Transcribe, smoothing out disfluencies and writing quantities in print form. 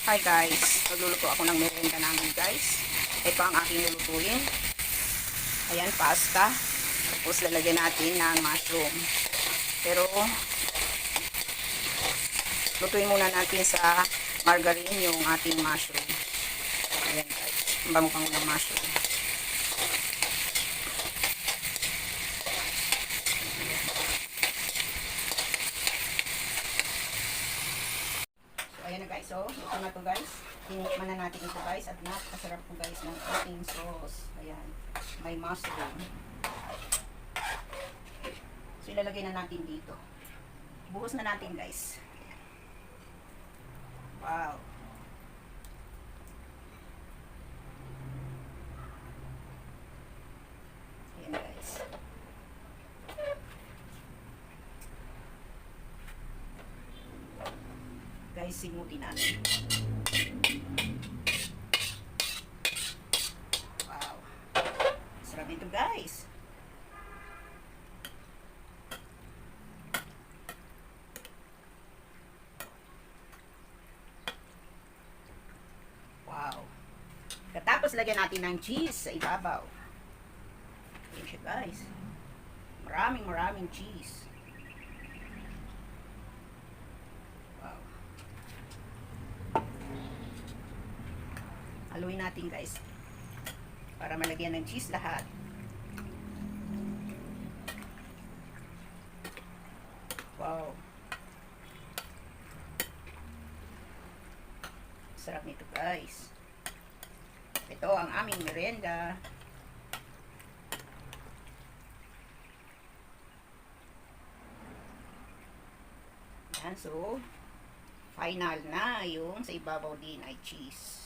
Hi guys, magluluto ako ng merienda namin guys. Ito ang aking lulutuin. Ayan, pasta. Tapos lalagyan natin ng mushroom. Pero, lutuin muna natin sa margarine yung ating mushroom. Ayan guys, ang bango ng mushroom. Ayan na guys, so ito na to guys. Tinikman na natin ito guys at napakasarap po guys ng ating sauce. Ayan, may mushroom. So ilalagay na natin dito. Buhos na natin guys. Ayan. Wow. Ayan guys. Guys, simutin natin. Wow. Sarap ito guys. Wow. Katapos lagyan natin ng cheese sa ibabaw. Ayan siya guys. Maraming cheese. Haluin natin guys para malagyan ng cheese lahat. Wow, sarap nito guys. Ito ang aming merienda. Yan, so final na yung sa ibabaw din ay cheese.